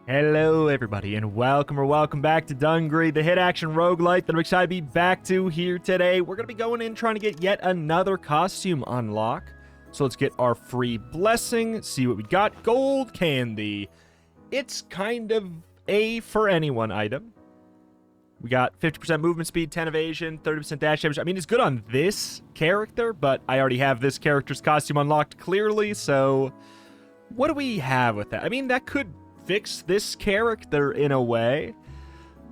Hello everybody and welcome back to Dungreed, the hit action roguelite that I'm excited to be back to here today. We're going to be going in trying to get yet another costume unlock. So let's get our free blessing, see what we got. Gold candy. It's kind of a for anyone item. We got 50% movement speed, 10 evasion, 30% dash damage. I mean, it's good on this character, but I already have this character's costume unlocked clearly, so what do we have with that? I mean, that could fix this character in a way.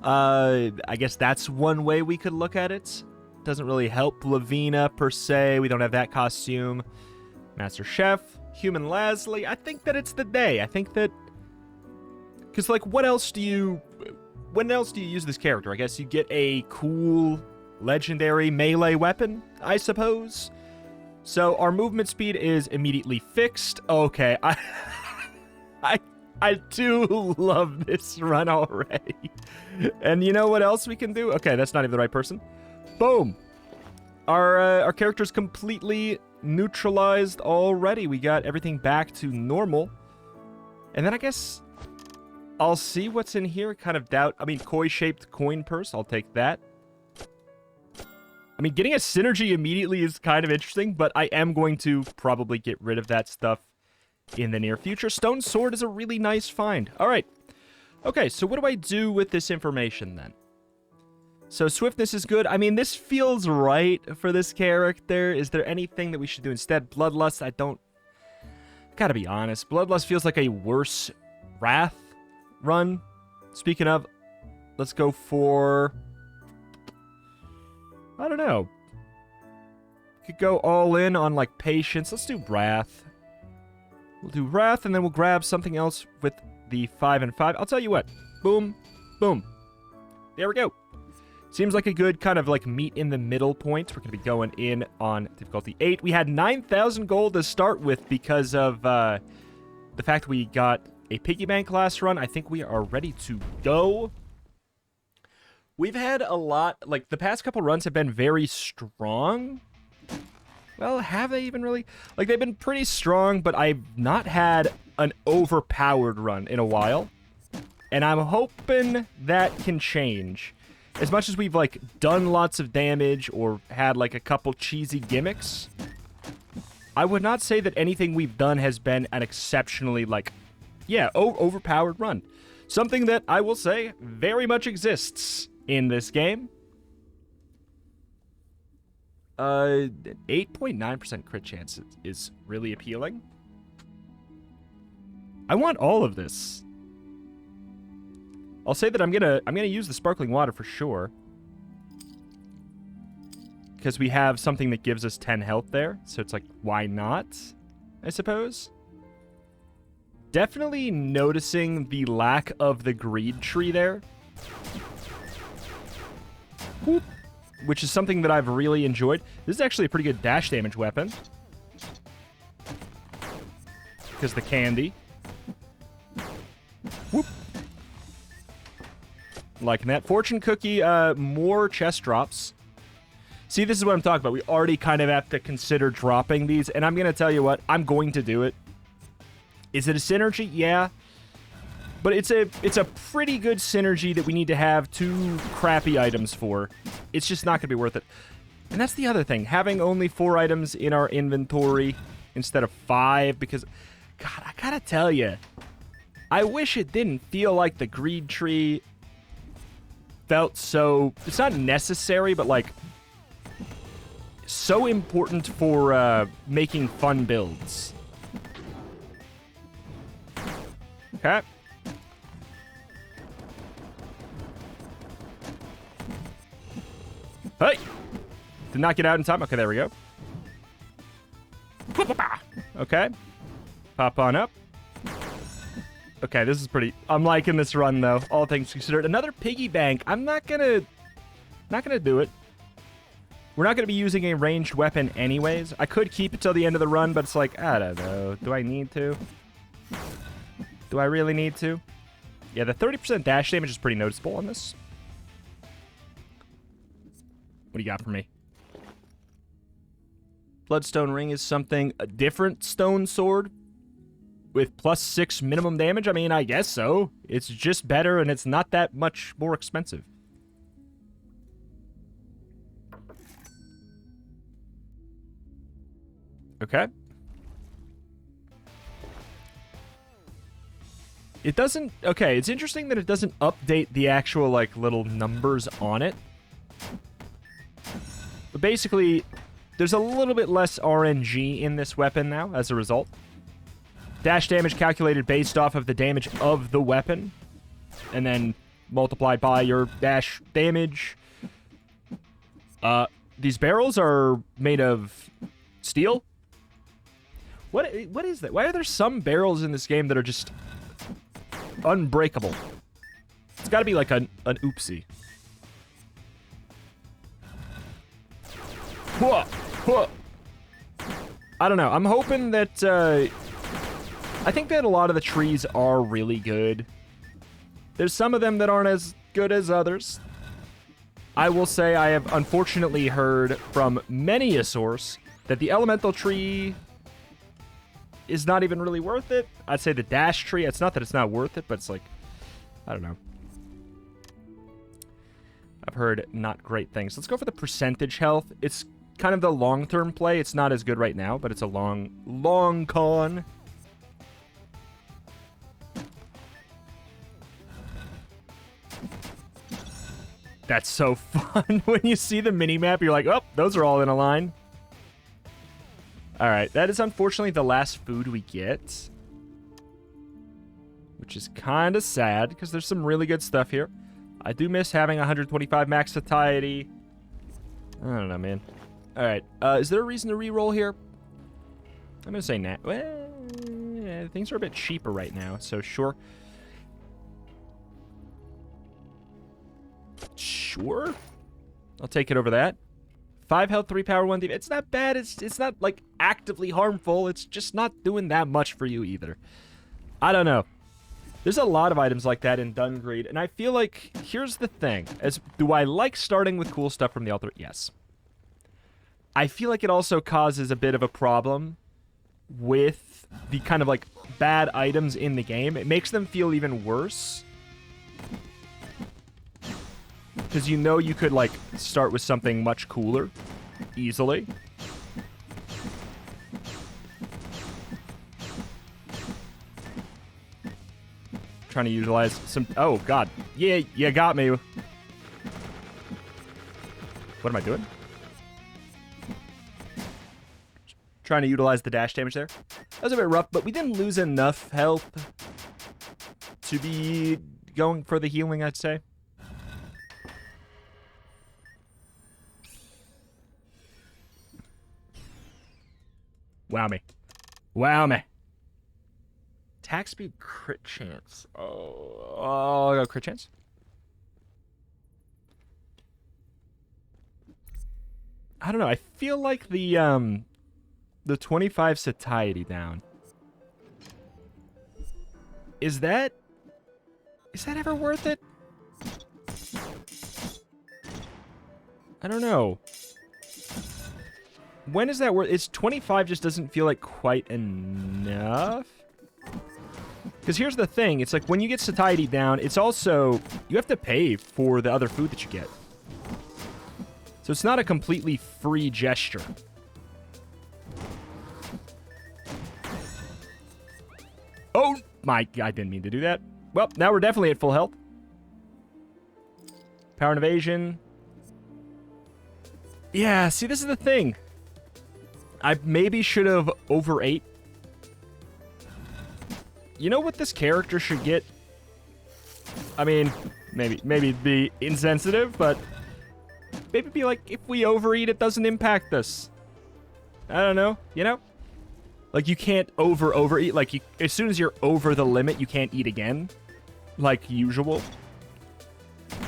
I guess that's one way we could look at it. Doesn't really help Lavina per se. We don't have that costume. Master Chef, Human Leslie. I think that it's the day. I think that because like when else do you use this character? I guess you get a cool legendary melee weapon, I suppose. So our movement speed is immediately fixed. Okay, I do love this run already. And you know what else we can do? Okay, that's not even the right person. Boom. Our character's completely neutralized already. We got everything back to normal. And then I guess I'll see what's in here. Kind of doubt. I mean, koi-shaped coin purse. I'll take that. I mean, getting a synergy immediately is kind of interesting, but I am going to probably get rid of that stuff in the near future. Stone sword is a really nice find. All right. Okay, so what do I do with this information then? So swiftness is good. I mean, this feels right for this character. Is there anything that we should do instead? Bloodlust, I don't... Gotta be honest. Bloodlust feels like a worse Wrath run. Speaking of, let's go for... I don't know. Could go all in on, like, patience. Let's do Wrath. We'll do Wrath, and then we'll grab something else with the 5 and 5. I'll tell you what. Boom. Boom. There we go. Seems like a good kind of like meet in the middle point. We're going to be going in on difficulty 8. We had 9,000 gold to start with because of the fact we got a piggy bank last run. I think we are ready to go. We've had a lot, like the past couple runs have been very strong. Well, have they even really? Like, they've been pretty strong, but I've not had an overpowered run in a while. And I'm hoping that can change. As much as we've, like, done lots of damage or had, like, a couple cheesy gimmicks, I would not say that anything we've done has been an exceptionally, like, yeah, overpowered run. Something that I will say very much exists in this game. 8.9% crit chance is really appealing. I want all of this. I'll say that I'm gonna use the sparkling water for sure. Because we have something that gives us 10 health there. So it's like, why not? I suppose. Definitely noticing the lack of the greed tree there. Whoop. Which is something that I've really enjoyed. This is actually a pretty good dash damage weapon. Because the candy. Whoop. Liking that. Fortune cookie, more chest drops. See, this is what I'm talking about. We already kind of have to consider dropping these. And I'm going to tell you what, I'm going to do it. Is it a synergy? Yeah. But it's a pretty good synergy that we need to have 2 crappy items for. It's just not going to be worth it. And that's the other thing. Having only 4 items in our inventory instead of 5. Because, God, I gotta tell you, I wish it didn't feel like the greed tree felt so... It's not necessary, but, like, so important for making fun builds. Okay. Hey! Did not get out in time. Okay, there we go. Okay. Pop on up. Okay, this is pretty... I'm liking this run, though. All things considered. Another piggy bank. I'm not gonna do it. We're not gonna be using a ranged weapon anyways. I could keep it till the end of the run, but it's like, I don't know. Do I need to? Do I really need to? Yeah, the 30% dash damage is pretty noticeable on this. What do you got for me? Bloodstone ring is something... A different stone sword. with +6 minimum damage? I mean, I guess so. It's just better, and it's not that much more expensive. Okay. It doesn't... Okay, it's interesting that it doesn't update the actual, like, little numbers on it. But basically, there's a little bit less RNG in this weapon now, as a result. Dash damage calculated based off of the damage of the weapon. And then multiplied by your dash damage. These barrels are made of steel? What is that? Why are there some barrels in this game that are just unbreakable? It's got to be like an oopsie. I don't know. I'm hoping that... I think that a lot of the trees are really good. There's some of them that aren't as good as others. I will say I have unfortunately heard from many a source that the elemental tree is not even really worth it. I'd say the dash tree, it's not that it's not worth it, but it's like, I don't know. I've heard not great things. Let's go for the percentage health. It's kind of the long-term play. It's not as good right now, but it's a long con. That's so fun. When you see the mini-map, you're like, oh, those are all in a line. Alright, that is unfortunately the last food we get. Which is kind of sad, because there's some really good stuff here. I do miss having 125 max satiety. I don't know, man. Alright, is there a reason to re-roll here? I'm going to say nah. Well, yeah, things are a bit cheaper right now, so sure. Sure. I'll take it over that. 5 health, 3 power, 1 defense. It's not bad. It's not, like, actively harmful. It's just not doing that much for you either. I don't know. There's a lot of items like that in Dungreed, and I feel like, here's the thing. Do I like starting with cool stuff from the altar? Yes. I feel like it also causes a bit of a problem with the kind of, like, bad items in the game. It makes them feel even worse. Because you know you could, like, start with something much cooler. Easily. Trying to utilize some... Oh, God. Yeah, you got me. What am I doing? Trying to utilize the dash damage there. That was a bit rough, but we didn't lose enough health to be going for the healing, I'd say. Wow me. Wow me. Attack speed, crit chance. Oh, I'll go crit chance. I don't know. I feel like the 25 satiety down. Is that ever worth it? I don't know. When is that worth? It's 25 just doesn't feel like quite enough. Because here's the thing. It's like when you get satiety down, it's also... You have to pay for the other food that you get. So it's not a completely free gesture. Oh my... I didn't mean to do that. Well, now we're definitely at full health. Power and evasion. Yeah, see, this is the thing. I maybe should have overate. You know what this character should get? I mean, maybe be insensitive, but maybe be like, if we overeat, it doesn't impact us. I don't know, you know? Like, you can't overeat. Like, as soon as you're over the limit, you can't eat again, like usual.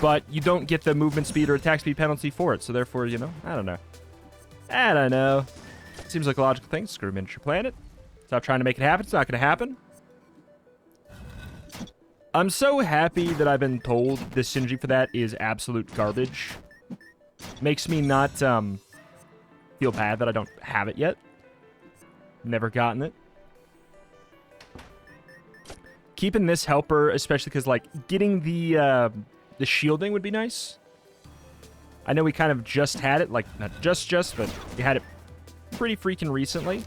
But you don't get the movement speed or attack speed penalty for it, so therefore, you know, I don't know. I don't know. Seems like a logical thing. Screw miniature planet. Stop trying to make it happen. It's not going to happen. I'm so happy that I've been told the synergy for that is absolute garbage. Makes me not feel bad that I don't have it yet. Never gotten it. keeping this helper, especially because, like, getting the shielding would be nice. I know we kind of just had it, like, not just, but we had it pretty freaking recently.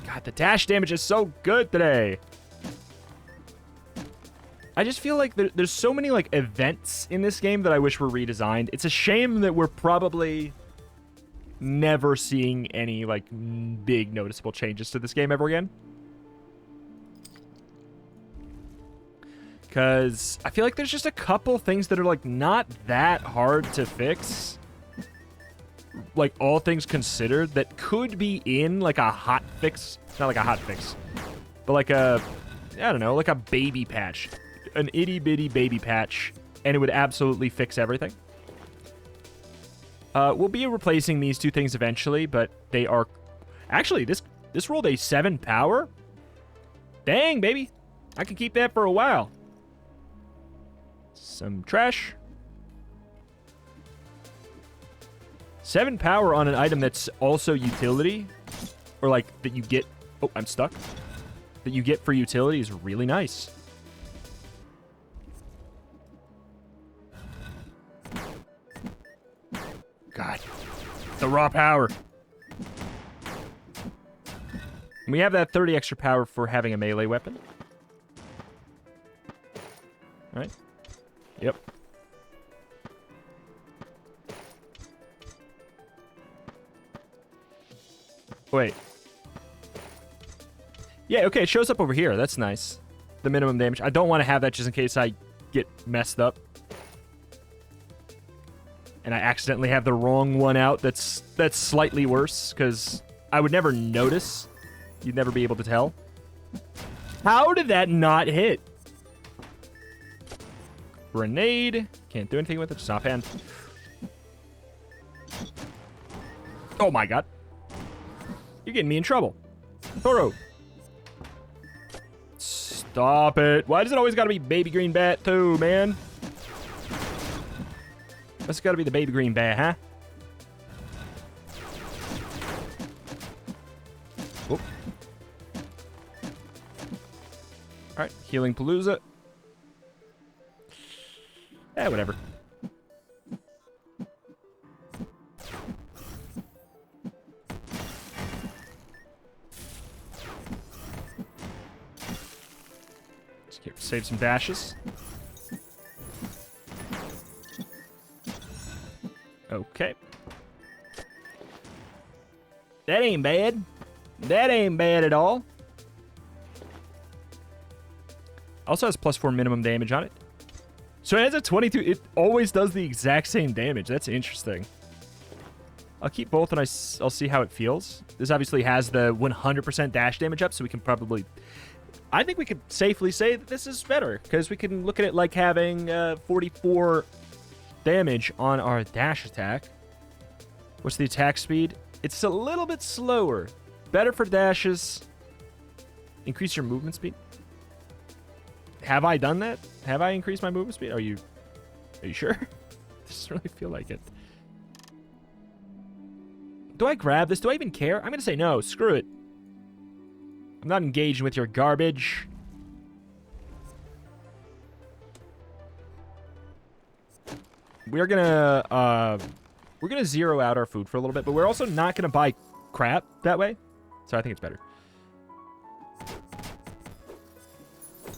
God, the dash damage is so good today. I just feel like there's so many, like, events in this game that I wish were redesigned. It's a shame that we're probably never seeing any, like, big noticeable changes to this game ever again. Because I feel like there's just a couple things that are, like, not that hard to fix. Like, all things considered, that could be in, like, a hot fix. Not like a hot fix, but like a, I don't know, like a baby patch. An itty-bitty baby patch, and it would absolutely fix everything. We'll be replacing these two things eventually, but they are... Actually, this rolled a 7 power? Dang, baby. I can keep that for a while. Some trash. 7 power on an item that's also utility, or like that you get... Oh, I'm stuck. That you get for utility is really nice. God. The raw power. And we have that 30 extra power for having a melee weapon. Right? Yep. Wait. Yeah, okay, it shows up over here. That's nice. The minimum damage. I don't want to have that just in case I get messed up. And I accidentally have the wrong one out that's slightly worse, because I would never notice. You'd never be able to tell. How did that not hit? Grenade. Can't do anything with it. Just offhand. Oh my god. You're getting me in trouble. Toro. Stop it. Why does it always gotta be baby green bat too, man? That's gotta be the baby green bat, huh? Whoop. Alright, healing Palooza. Eh, whatever. Save some dashes. Okay. That ain't bad. That ain't bad at all. Also has +4 minimum damage on it. So it has a 22. It always does the exact same damage. That's interesting. I'll keep both and I'll see how it feels. This obviously has the 100% dash damage up, so we can probably... I think we could safely say that this is better, because we can look at it like having 44 damage on our dash attack. What's the attack speed? It's a little bit slower. Better for dashes. Increase your movement speed. Have I done that? Have I increased my movement speed? Are you sure? I just really feel like it. Do I grab this? Do I even care? I'm going to say no. Screw it. I'm not engaging with your garbage. We're gonna zero out our food for a little bit, but we're also not gonna buy crap that way. So I think it's better.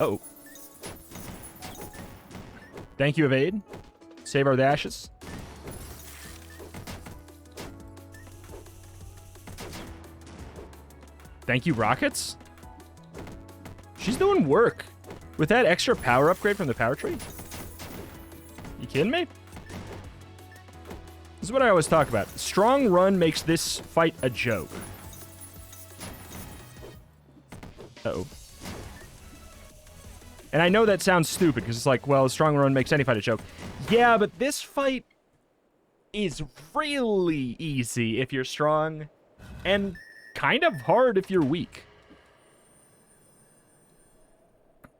Uh-oh. Thank you, evade. Save our dashes. Thank you, rockets. She's doing work. With that extra power upgrade from the power tree? You kidding me? This is what I always talk about. Strong run makes this fight a joke. Uh-oh. And I know that sounds stupid, because it's like, well, strong run makes any fight a joke. Yeah, but this fight is really easy if you're strong, and kind of hard if you're weak.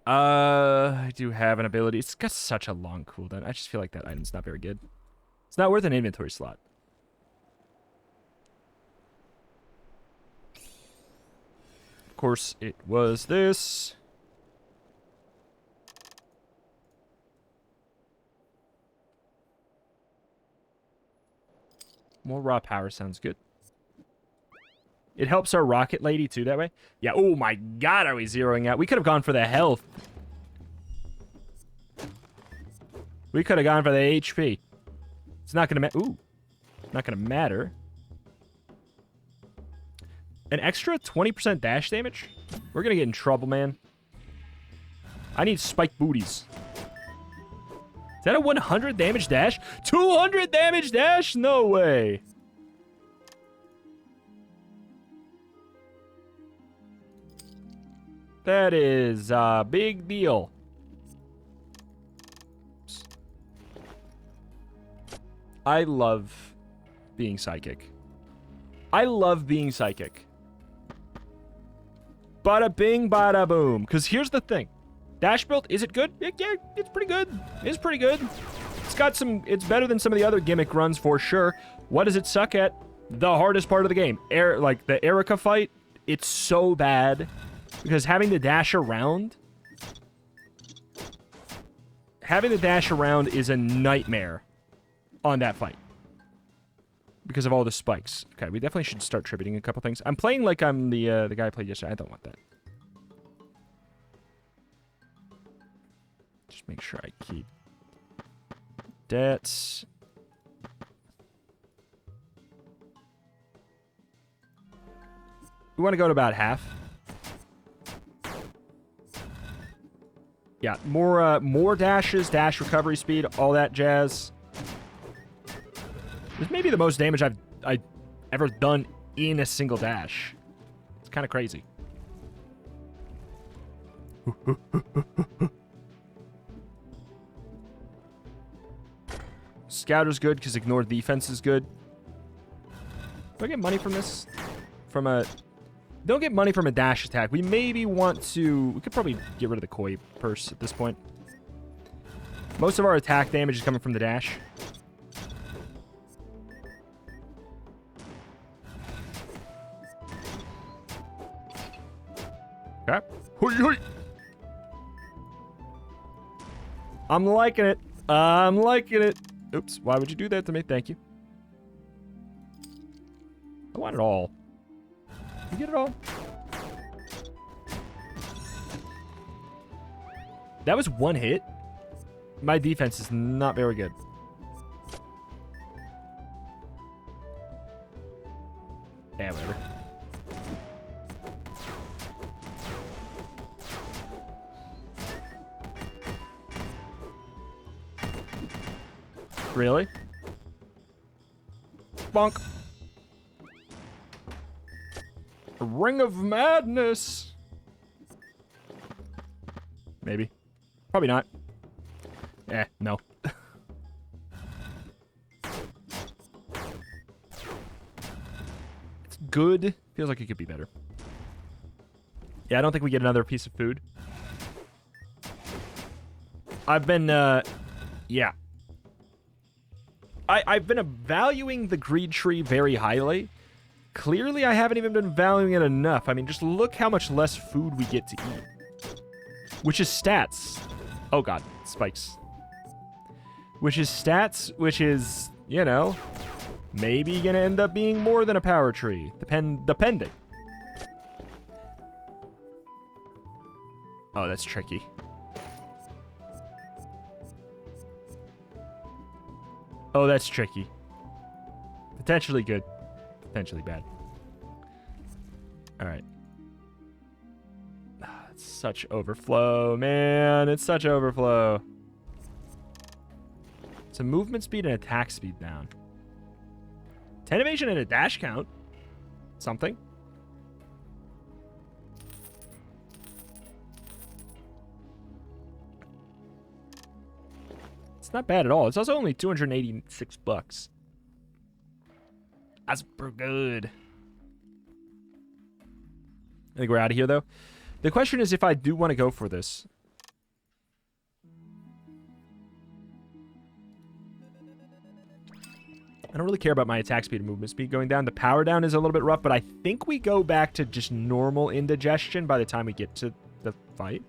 I do have an ability. It's got such a long cooldown. I just feel like that item's not very good. It's not worth an inventory slot. Of course, it was this. More raw power sounds good. It helps our rocket lady, too, that way. Yeah, oh my god, are we zeroing out? We could have gone for the health. We could have gone for the HP. It's not going to matter. Ooh. Not going to matter. An extra 20% dash damage? We're going to get in trouble, man. I need spiked booties. Is that a 100 damage dash? 200 damage dash? No way. That is a big deal. I love being psychic. I love being psychic. Bada bing, bada boom. Because here's the thing. Dash build, is it good? Yeah, it's pretty good. It's pretty good. It's got some, it's better than some of the other gimmick runs for sure. What does it suck at? The hardest part of the game. Like the Erica fight, it's so bad. Because having to dash around is a nightmare on that fight. Because of all the spikes. Okay, we definitely should start tributing a couple things. I'm playing like I'm the guy I played yesterday. I don't want that. Just make sure I keep debts. We want to go to about half. Yeah, more dashes, dash recovery speed, all that jazz. This may be the most damage I've ever done in a single dash. It's kind of crazy. Scouter's good because ignore defense is good. Do I get money from this? From a... Don't get money from a dash attack. We maybe want to... We could probably get rid of the koi purse at this point. Most of our attack damage is coming from the dash. Okay. Hoi, hoi. I'm liking it. I'm liking it. Oops. Why would you do that to me? Thank you. I want it all. You get it all? That was one hit. My defense is not very good. Yeah, whatever. Really? Bonk. A ring of madness. Maybe. Probably not. No. It's good. Feels like it could be better. Yeah, I don't think we get another piece of food. I've been, yeah. I've been valuing the greed tree very highly. Clearly, I haven't even been valuing it enough. I mean, just look how much less food we get to eat. Which is stats. Oh, God. Spikes. Which is stats, which is, you know, maybe going to end up being more than a power tree. Depending. Oh, that's tricky. Oh, that's tricky. Potentially good. Potentially bad. Alright. It's such overflow, man. It's such overflow. It's a movement speed and attack speed down. 10 evasion and a dash count. Something. It's not bad at all. It's also only 286 bucks. That's pretty good. I think we're out of here, though. The question is if I do want to go for this. I don't really care about my attack speed and movement speed going down. The power down is a little bit rough, but I think we go back to just normal indigestion by the time we get to the fight.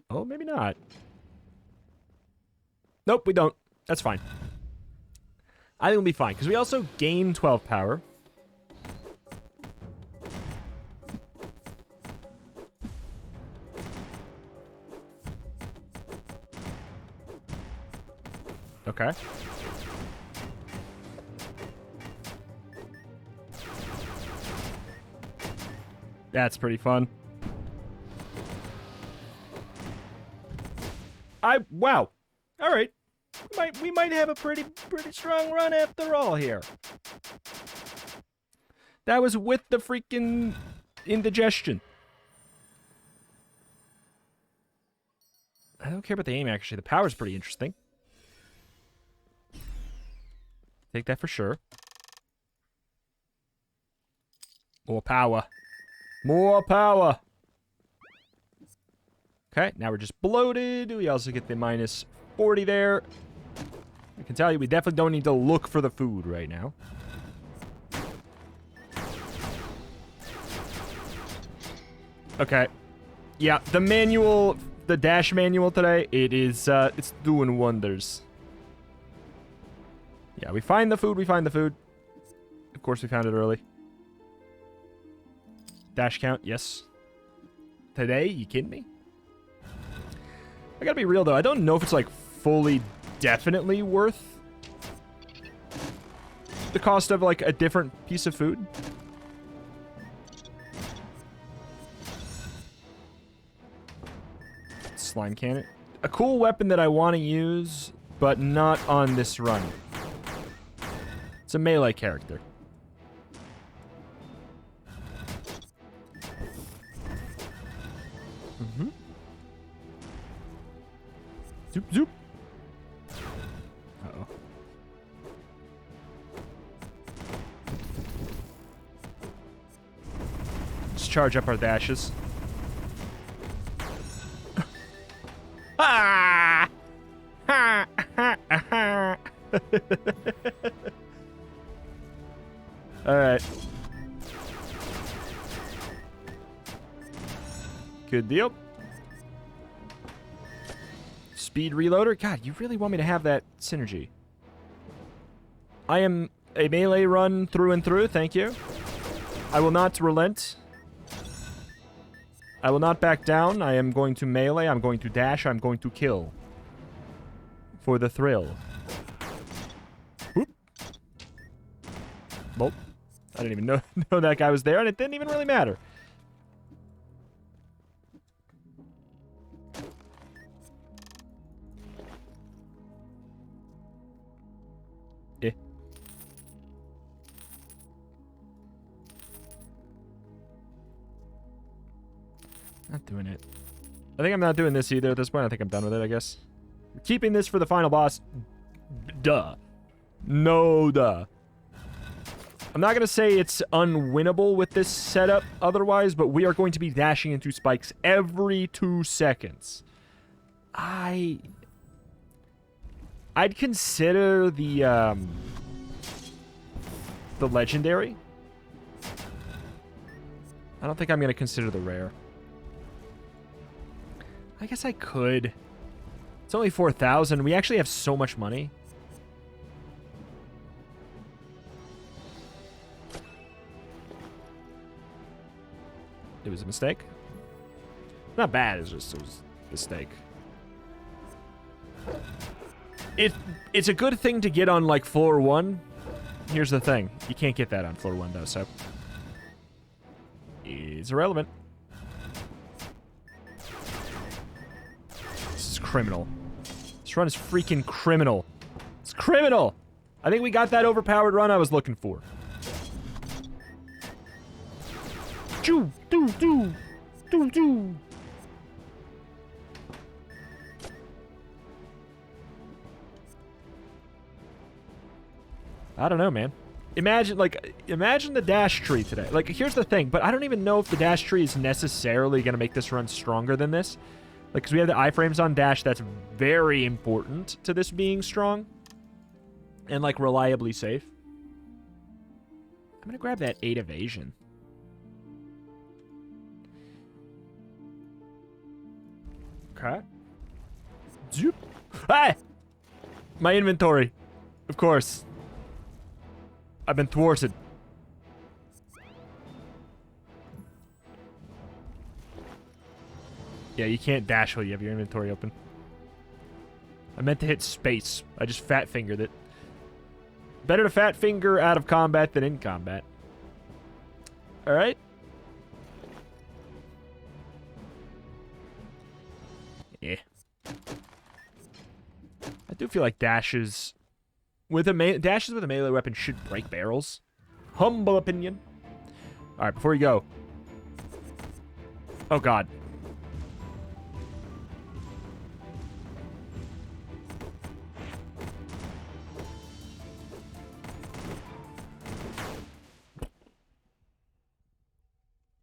Oh, maybe not. Nope, we don't. That's fine. I think we'll be fine, because we also gain 12 power. Okay. That's pretty fun. Wow. All right. We might have a pretty strong run after all here. That was with the freaking indigestion. I don't care about the aim, actually. The power's pretty interesting. Take that for sure. More power. More power. Okay, now we're just bloated. We also get the minus 40 there. I can tell you, we definitely don't need to look for the food right now. Okay. Yeah, the manual, the dash manual today, it's doing wonders. Yeah, we find the food, Of course we found it early. Dash count, yes. Today? You kidding me? I gotta be real, though. I don't know if it's, like, fully definitely worth the cost of, like, a different piece of food. Slime cannon. A cool weapon that I want to use, but not on this run. It's a melee character. Mm-hmm. Zoop, zoop. Uh-oh. Let's charge up our dashes. Ah! Ha! Ha! Ha! All right. Good deal. Speed reloader? God, you really want me to have that synergy. I am a melee run through and through, thank you. I will not relent. I will not back down. I am going to melee, I'm going to dash, I'm going to kill. For the thrill. Whoop. Nope. I didn't even know that guy was there, and it didn't even really matter. Eh. Not doing it. I think I'm not doing this either at this point. I think I'm done with it, I guess. Keeping this for the final boss. Duh. No duh. I'm not going to say it's unwinnable with this setup otherwise, but we are going to be dashing into spikes every 2 seconds. I'd consider the legendary. I don't think I'm going to consider the rare. I guess I could. It's only 4,000. We actually have so much money. It was a mistake. Not bad, it was a mistake. It's a good thing to get on, like, floor 1. Here's the thing. You can't get that on floor 1, though, so... It's irrelevant. This is criminal. This run is freaking criminal. It's criminal! I think we got that overpowered run I was looking for. Choo! Doo! Doo! Doo! Doo! I don't know, man. Imagine the dash tree today. Like, here's the thing, but I don't even know if the dash tree is necessarily going to make this run stronger than this. Like, because we have the iframes on dash, that's very important to this being strong. and, like, reliably safe. I'm gonna grab that 8 evasion. Okay. Zoop. Hey! My inventory. Of course. I've been thwarted. Yeah, you can't dash while you have your inventory open. I meant to hit space. I just fat fingered it. Better to fat finger out of combat than in combat. Alright. Yeah. I do feel like dashes with a melee weapon should break barrels. Humble opinion. Alright, before you go. Oh god.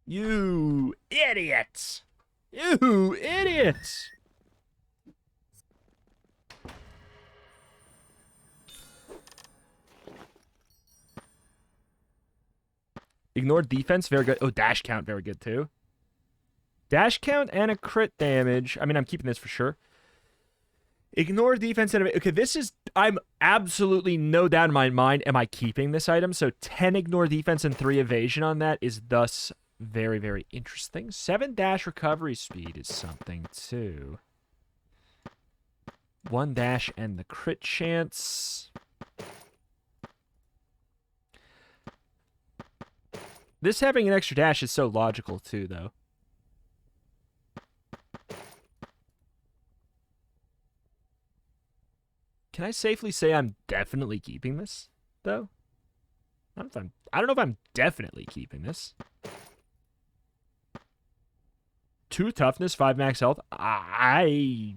You idiots! You idiots! Ignore defense, very good. Oh, dash count, very good too. Dash count and a crit damage. I mean, I'm keeping this for sure. Ignore defense and... Okay, this is... I'm absolutely no doubt in my mind am I keeping this item. So 10 ignore defense and 3 evasion on that is thus very, very interesting. 7 dash recovery speed is something too. 1 dash and the crit chance. This having an extra dash is so logical too, though. Can I safely say I'm definitely keeping this, though? I don't know if I'm definitely keeping this. 2 toughness, 5 max health.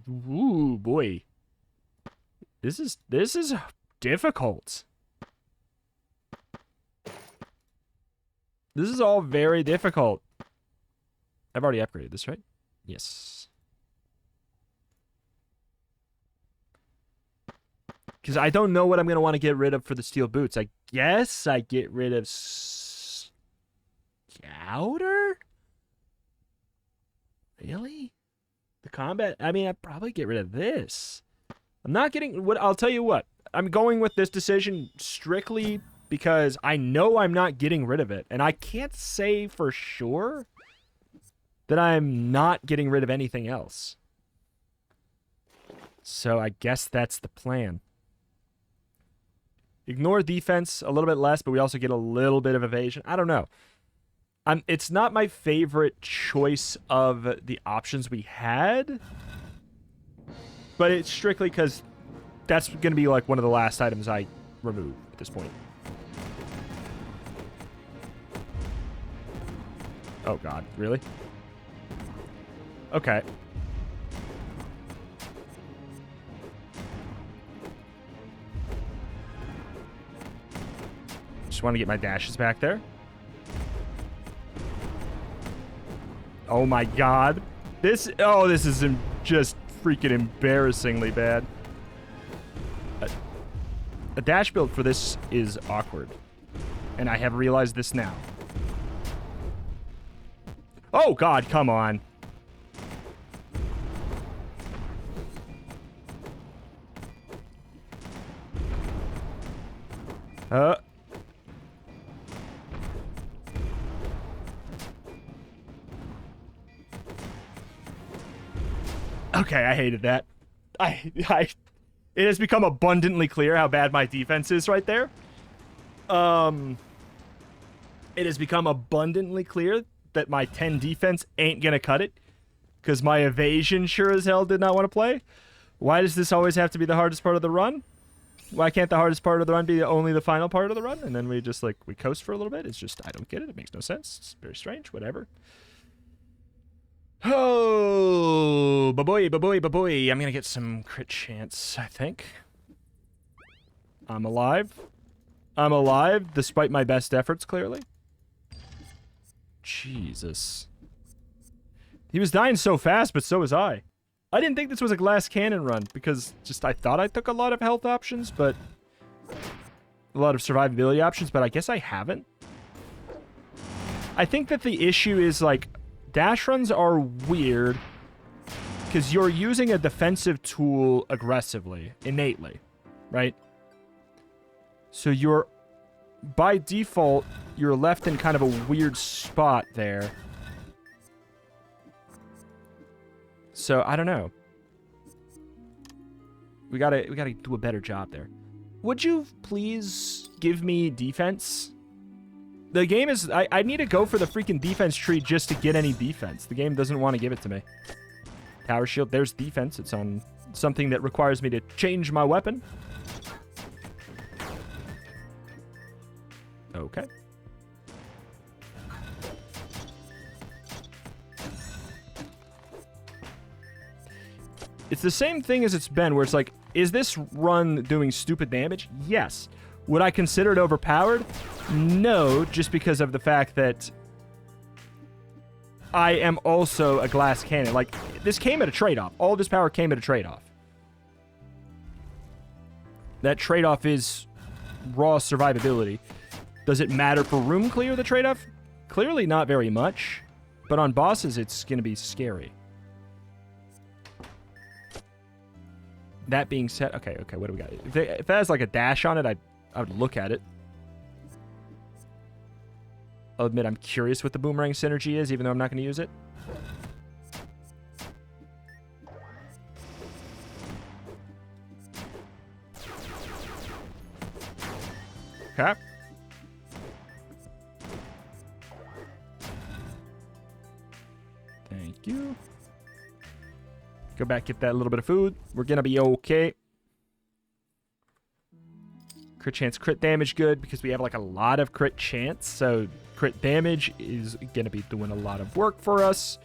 Ooh, boy. This is difficult. This is all very difficult. I've already upgraded this, right? Yes. Because I don't know what I'm going to want to get rid of for the steel boots. I guess I get rid of Scouter? Really? The combat? I mean, I'd probably get rid of this. I'm not getting... I'll tell you what. I'm going with this decision strictly because I know I'm not getting rid of it. And I can't say for sure that I'm not getting rid of anything else. So I guess that's the plan. Ignore defense a little bit less, but we also get a little bit of evasion. I don't know. It's not my favorite choice of the options we had, but it's strictly because that's going to be like one of the last items I remove at this point. Oh god, really? Okay. Just want to get my dashes back there. Oh my god. This is just freaking embarrassingly bad. A dash build for this is awkward. And I have realized this now. Oh god, come on. Okay, I hated that. It has become abundantly clear how bad my defense is right there. It has become abundantly clear that my 10 defense ain't gonna cut it. Because my evasion sure as hell did not want to play. Why does this always have to be the hardest part of the run? Why can't the hardest part of the run be only the final part of the run? And then we just, like, we coast for a little bit? It's just, I don't get it. It makes no sense. It's very strange. Whatever. Oh, ba-boy, ba-boy, ba-boy. I'm gonna get some crit chance, I think. I'm alive. I'm alive, despite my best efforts, clearly. Jesus. He was dying so fast, but so was I. I didn't think this was a glass cannon run, because just I thought I took a lot of health options, but a lot of survivability options, but I guess I haven't. I think that the issue is, like, dash runs are weird because you're using a defensive tool aggressively, innately, right? So you're, by default, you're left in kind of a weird spot there. So, I don't know. We gotta do a better job there. Would you please give me defense? The game is... I need to go for the freaking defense tree just to get any defense. The game doesn't want to give it to me. Tower shield, there's defense. It's on something that requires me to change my weapon. Okay. It's the same thing as it's been, where it's like, is this run doing stupid damage? Yes. Would I consider it overpowered? No, just because of the fact that I am also a glass cannon. Like, this came at a trade-off. All this power came at a trade-off. That trade-off is raw survivability. Does it matter for room clear, the trade-off? Clearly not very much. But on bosses, it's going to be scary. That being said... Okay, what do we got? If that has, like, a dash on it, I would look at it. I'll admit I'm curious what the boomerang synergy is, even though I'm not going to use it. Okay. Thank you. Go back, get that little bit of food. We're going to be okay. Crit chance, crit damage, good, because we have, like, a lot of crit chance, so crit damage is going to be doing a lot of work for us.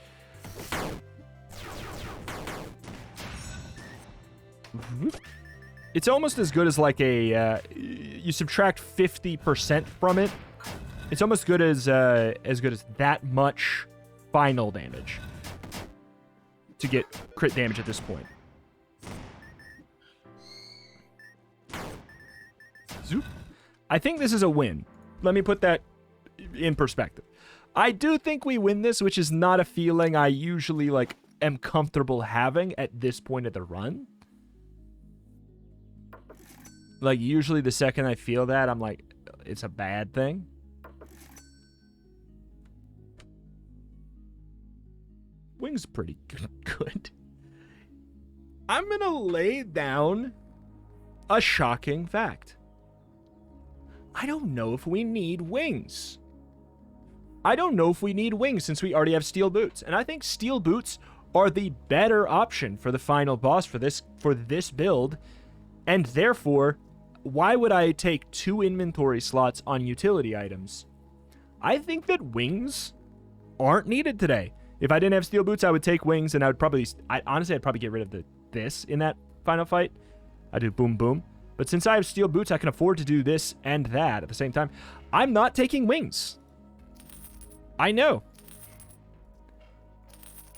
It's almost as good as, like, a... you subtract 50% from it. It's almost good as that much final damage to get crit damage at this point. Zoop. I think this is a win. Let me put that in perspective. I do think we win this, which is not a feeling I usually, like, am comfortable having at this point of the run. Like, usually the second I feel that, I'm like, it's a bad thing. Wing's pretty good. I'm gonna lay down a shocking fact. I don't know if we need wings. I don't know if we need wings since we already have steel boots. And I think steel boots are the better option for the final boss for this build. And therefore, why would I take 2 inventory slots on utility items? I think that wings aren't needed today. If I didn't have steel boots, I would take wings, and I would probably... honestly, I'd probably get rid of this in that final fight. I'd do boom, boom. But since I have steel boots, I can afford to do this and that at the same time. I'm not taking wings. I know.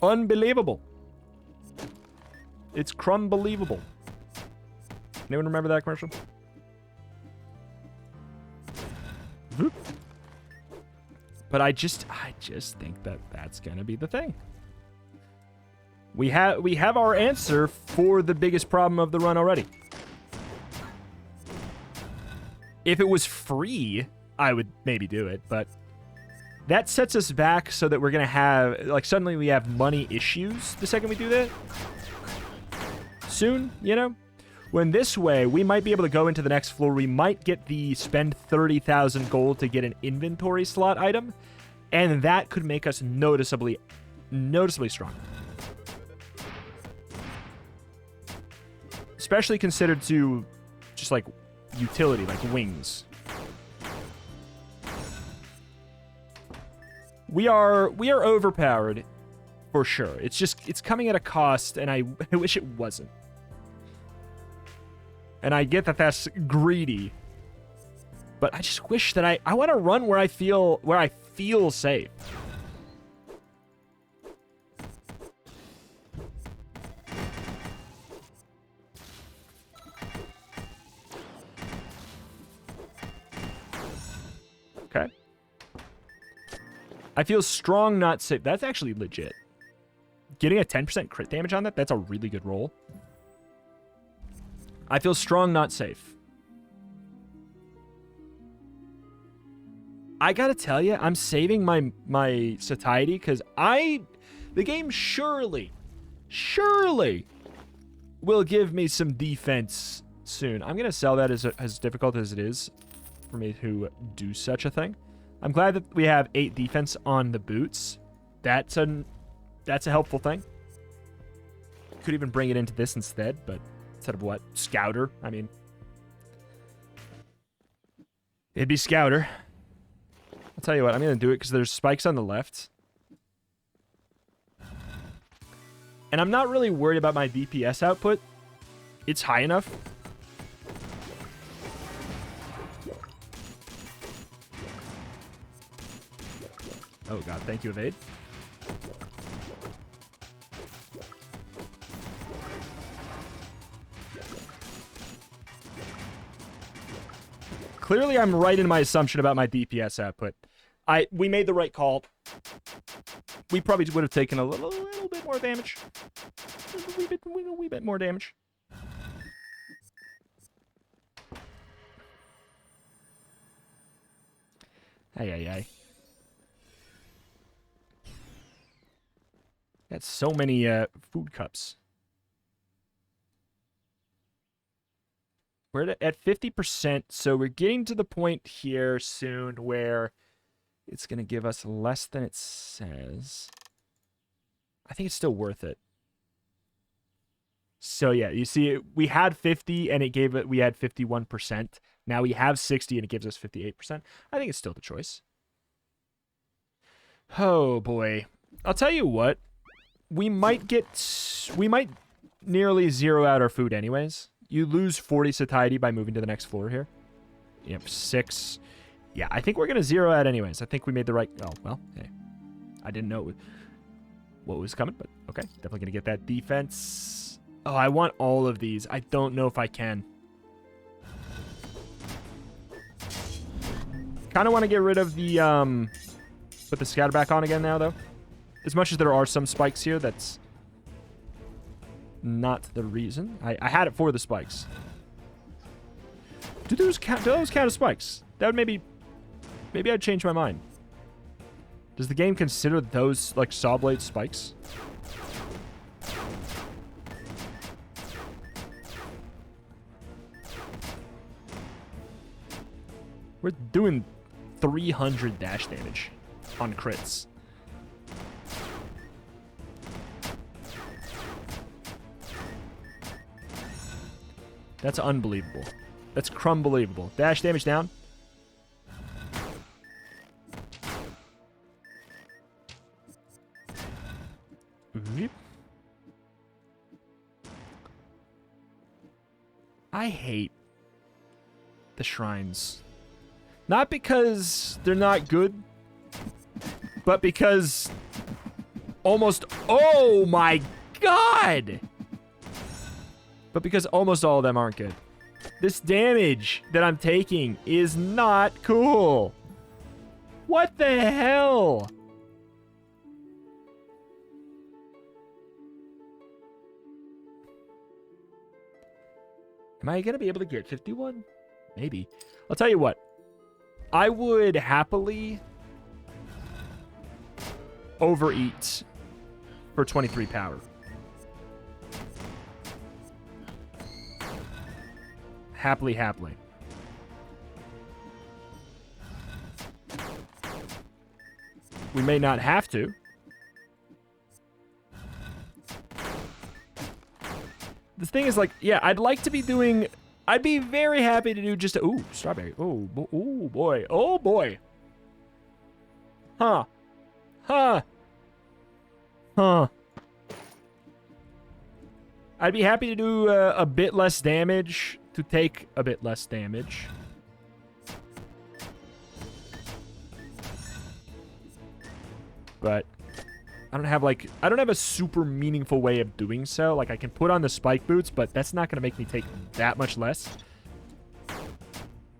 Unbelievable. It's crumb-believable. Anyone remember that commercial? Whoop. But I just think that that's gonna be the thing. We have our answer for the biggest problem of the run already. If it was free, I would maybe do it, but that sets us back so that we're gonna have, like, suddenly we have money issues the second we do that. Soon, you know? When this way, we might be able to go into the next floor. We might get the spend 30,000 gold to get an inventory slot item, and that could make us noticeably strong. Especially considered to just, like, utility, like wings. We are overpowered, for sure. It's coming at a cost, and I wish it wasn't. And I get that that's greedy. But I just wish that I want to run where I feel safe. I feel strong, not safe. That's actually legit. Getting a 10% crit damage on that, that's a really good roll. I feel strong, not safe. I gotta tell you, I'm saving my satiety because the game surely will give me some defense soon. I'm gonna sell that as difficult as it is for me to do such a thing. I'm glad that we have 8 defense on the boots. That's a helpful thing. Could even bring it into this instead, but instead of what? Scouter? I mean, it'd be Scouter. I'll tell you what, I'm going to do it because there's spikes on the left. And I'm not really worried about my DPS output. It's high enough. Oh god, thank you, evade. Clearly, I'm right in my assumption about my DPS output. We made the right call. We probably would have taken a little bit more damage. A wee bit more damage. Ay. Got so many food cups. We're at 50%, so we're getting to the point here soon where it's going to give us less than it says. I think it's still worth it. So yeah, you see, we had 50 and we had 51%. Now we have 60 and it gives us 58%. I think it's still the choice. Oh boy. I'll tell you what. We might nearly zero out our food anyways. You lose 40 satiety by moving to the next floor here. Yep, 6. Yeah, I think we're going to zero out anyways. I think we made the right... Oh, well, hey. I didn't know what was coming, but okay. Definitely going to get that defense. Oh, I want all of these. I don't know if I can. Kind of want to get rid of the... Put the scatter back on again now, though. As much as there are some spikes here, that's... not the reason. I had it for the spikes. Do those count as spikes? That would maybe I'd change my mind. Does the game consider those like saw blade spikes? We're doing 300 dash damage on crits. That's unbelievable. That's crumb-believable. Dash damage down. I hate the shrines. Not because they're not good, but because almost... Oh my god! But because almost all of them aren't good. This damage that I'm taking is not cool. What the hell? Am I going to be able to get 51? Maybe. I'll tell you what. I would happily overeat for 23 power. Happily. We may not have to. The thing is, like, yeah, I'd like to be doing... I'd be very happy to do just a... Ooh, strawberry. Oh, boy. Oh, boy. Huh. I'd be happy to do a bit less damage... to take a bit less damage. But I don't have a super meaningful way of doing so. Like, I can put on the spike boots, but that's not going to make me take that much less.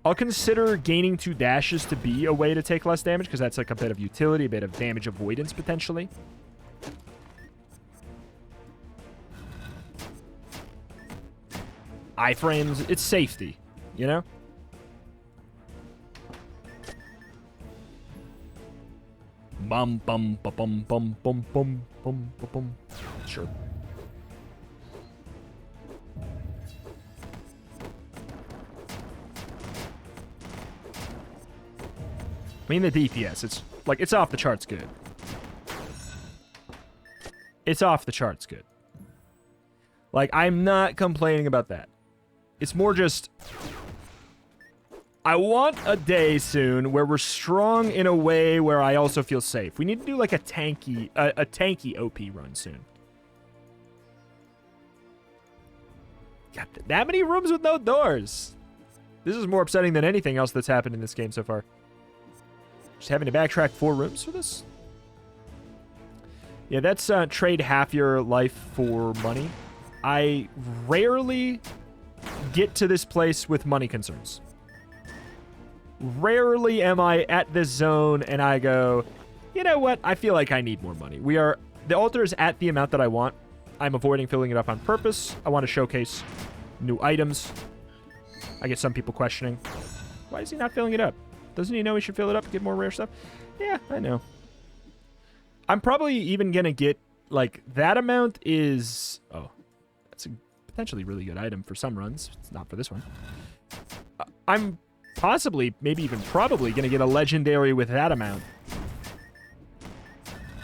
I'll consider gaining 2 dashes to be a way to take less damage, because that's like a bit of utility, a bit of damage avoidance, potentially. Iframes, it's safety, you know? Bum, bum, ba, bum, bum, bum, bum, bum, ba, bum. Sure. I mean, the DPS, it's like, it's off the charts good. It's off the charts good. Like, I'm not complaining about that. It's more just, I want a day soon where we're strong in a way where I also feel safe. We need to do like a tanky OP run soon. Got that many rooms with no doors. This is more upsetting than anything else that's happened in this game so far. Just having to backtrack 4 rooms for this? Yeah, that's trade half your life for money. I rarely get to this place with money concerns. Rarely am I at this zone and I go, you know what? I feel like I need more money. The altar is at the amount that I want. I'm avoiding filling it up on purpose. I want to showcase new items. I get some people questioning, why is he not filling it up? Doesn't he know he should fill it up and get more rare stuff? Yeah, I know. I'm probably even going to get, like, that amount is... Oh, that's a potentially really good item for some runs. It's not for this one. I'm possibly, maybe even probably, going to get a legendary with that amount.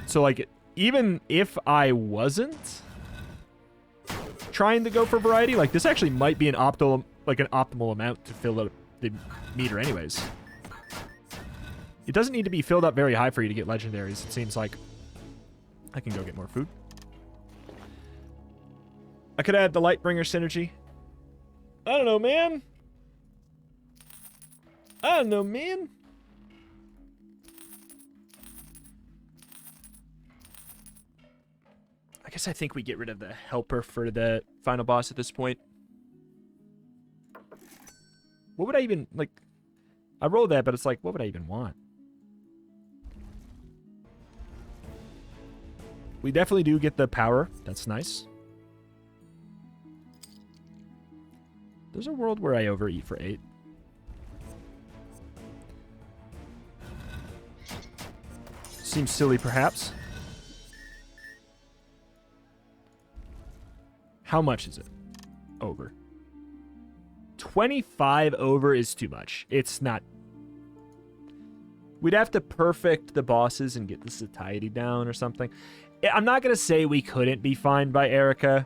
So, like, even if I wasn't trying to go for variety, like, this actually might be an optimal amount to fill up the meter anyways. It doesn't need to be filled up very high for you to get legendaries. It seems like I can go get more food. I could add the Lightbringer synergy. I don't know, man. I don't know, man. I guess I think we get rid of the helper for the final boss at this point. What would I even, like... I rolled that, but it's like, what would I even want? We definitely do get the power. That's nice. There's a world where I overeat for 8. Seems silly, perhaps. How much is it? Over. 25 over is too much. It's not... We'd have to perfect the bosses and get the satiety down or something. I'm not going to say we couldn't be fined by Erica,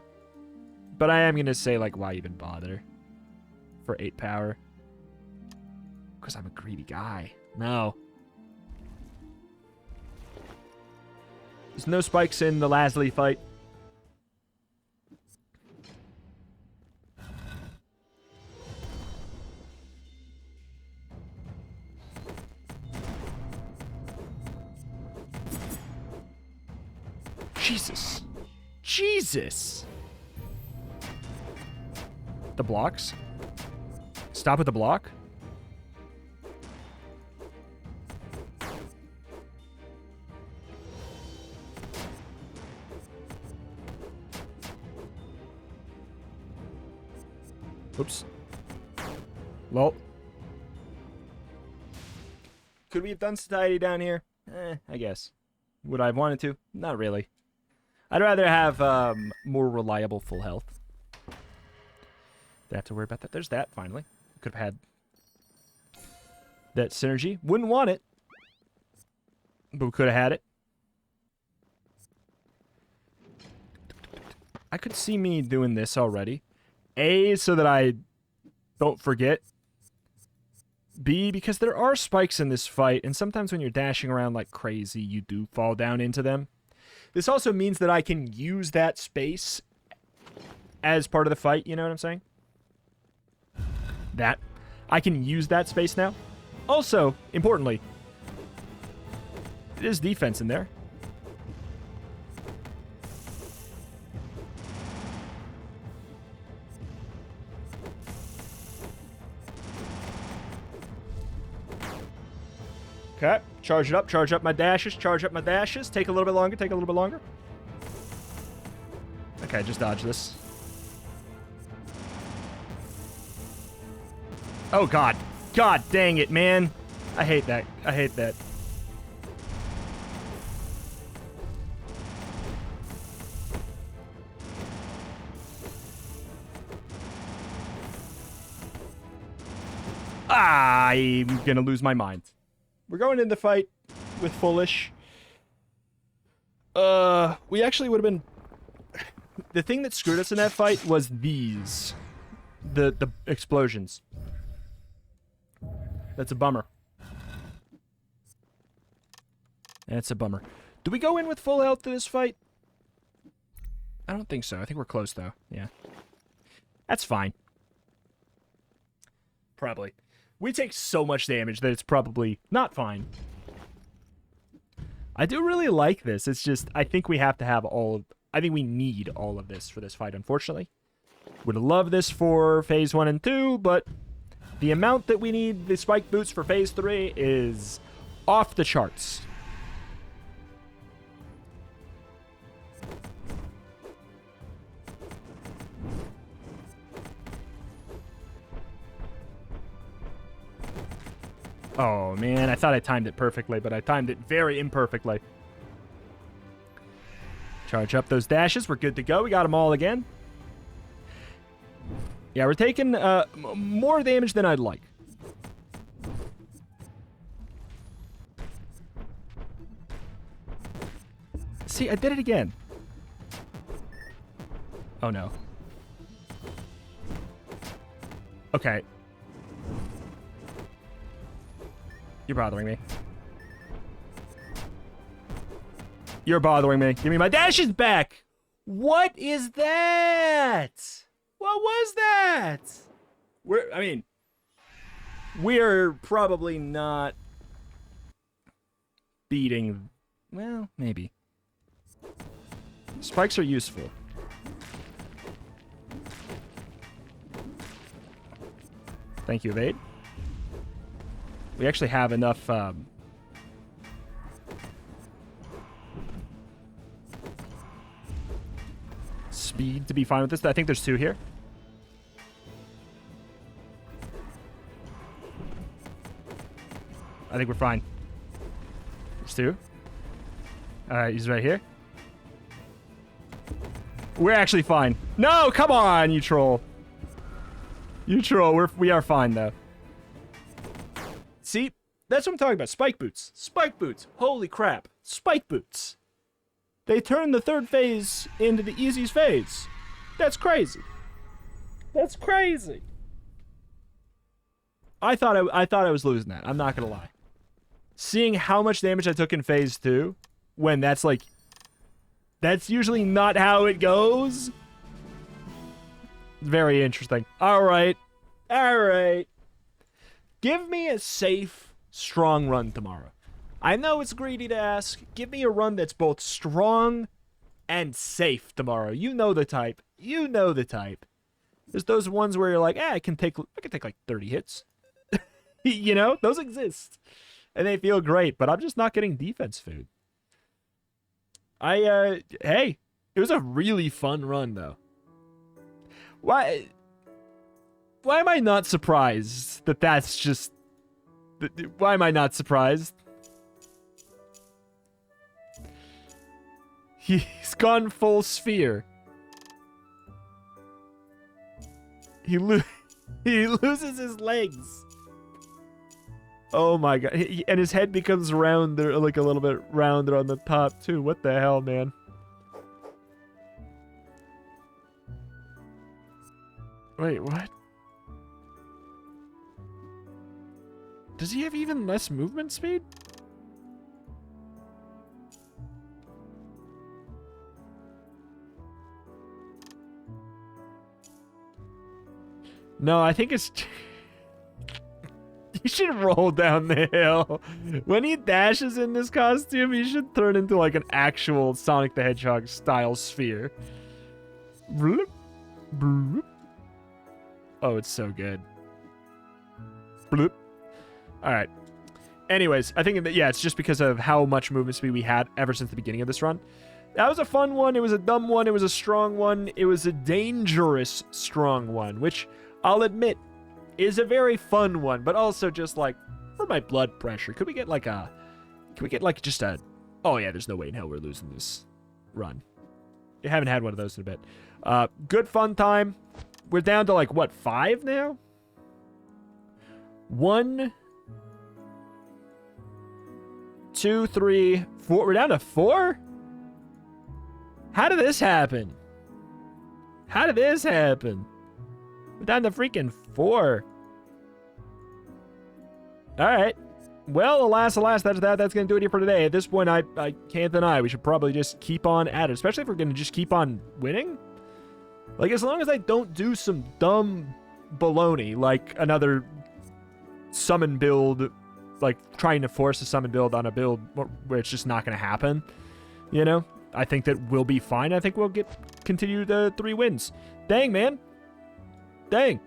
but I am going to say, like, why even bother for 8 power? Because I'm a greedy guy. No. There's no spikes in the Lasley fight. Jesus. Jesus. The blocks? Stop at the block? Oops. Lol. Could we have done satiety down here? I guess. Would I have wanted to? Not really. I'd rather have more reliable full health. Don't have to worry about that. There's that, finally. Could have had that synergy. Wouldn't want it, but we could have had it. I could see me doing this already. A, so that I don't forget. B, because there are spikes in this fight, and sometimes when you're dashing around like crazy, you do fall down into them. This also means that I can use that space as part of the fight, you know what I'm saying? That. I can use that space now. Also, importantly, there's defense in there. Okay, charge up my dashes, Take a little bit longer, Okay, just dodge this. Oh, God. God dang it, man. I hate that. I'm gonna lose my mind. We're going into fight with Foolish. We actually would have been... The thing that screwed us in that fight was these. The explosions. That's a bummer. That's a bummer. Do we go in with full health to this fight? I don't think so. I think we're close, though. Yeah. That's fine. Probably. We take so much damage that it's probably not fine. I do really like this. It's just, I think we have to have all of... I think we need all of this for this fight, unfortunately. Would love this for Phase 1 and 2, but the amount that we need the spike boots for Phase 3 is off the charts. Oh, man, I thought I timed it perfectly, but I timed it very imperfectly. Charge up those dashes. We're good to go. We got them all again. Yeah, we're taking more damage than I'd like. See, I did it again. Oh, no. Okay. You're bothering me. You're bothering me. Give me my dashes back! What is that? What was that? We're probably not beating... Well, maybe. Spikes are useful. Thank you, evade. We actually have enough... speed to be fine with this. I think there's two here. I think we're fine. There's two. Alright, he's right here. We're actually fine. No, come on, you troll. You troll. We are fine, though. See? That's what I'm talking about. Spike boots. Spike boots. Holy crap. Spike boots. They turned the third phase into the easiest phase. That's crazy. That's crazy. I thought I was losing that. I'm not gonna lie. Seeing how much damage I took in phase 2, when that's like... That's usually not how it goes. Very interesting. Alright. Alright. Give me a safe, strong run tomorrow. I know it's greedy to ask. Give me a run that's both strong and safe tomorrow. You know the type. You know the type. There's those ones where you're like, I can take like 30 hits. You know, those exist. And they feel great, but I'm just not getting defense food. Hey, it was a really fun run, though. Why am I not surprised that that's just... Why am I not surprised? He's gone full sphere. He loses his legs. Oh my god. And his head becomes rounder, like a little bit rounder on the top, too. What the hell, man? Wait, what? Does he have even less movement speed? No, I think it's... He should roll down the hill. When he dashes in this costume, he should turn into like an actual Sonic the Hedgehog style sphere. Bloop, bloop. Oh, it's so good. Bloop. Alright. Anyways, I think that, yeah, it's just because of how much movement speed we had ever since the beginning of this run. That was a fun one. It was a dumb one. It was a strong one. It was a dangerous strong one, which I'll admit is a very fun one, but also just like for my blood pressure. Could we get like just a, oh yeah, there's no way in hell we're losing this run. You haven't had one of those in a bit. Good fun time. We're down to like, what, 5 now? 1, 2, 3, 4. We're down to 4? How did this happen? How did this happen? We're down to freaking 4. Alright. Well, alas, that's going to do it here for today. At this point, I can't deny we should probably just keep on at it, especially if we're going to just keep on winning. Like, as long as I don't do some dumb baloney, like another summon build, like trying to force a summon build on a build where it's just not going to happen, you know? I think that we'll be fine. I think we'll continue the 3 wins. Dang, man. Dang.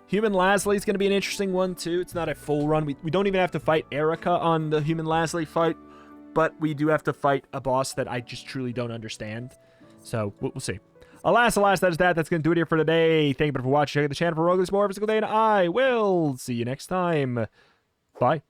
Human Lasley is going to be an interesting one, too. It's not a full run. We don't even have to fight Erica on the Human Lasley fight, but we do have to fight a boss that I just truly don't understand. So, we'll see. Alas, that's going to do it here for today. Thank you for watching. Check out the channel for Rogue-LITE more every single day, and I will see you next time. Bye.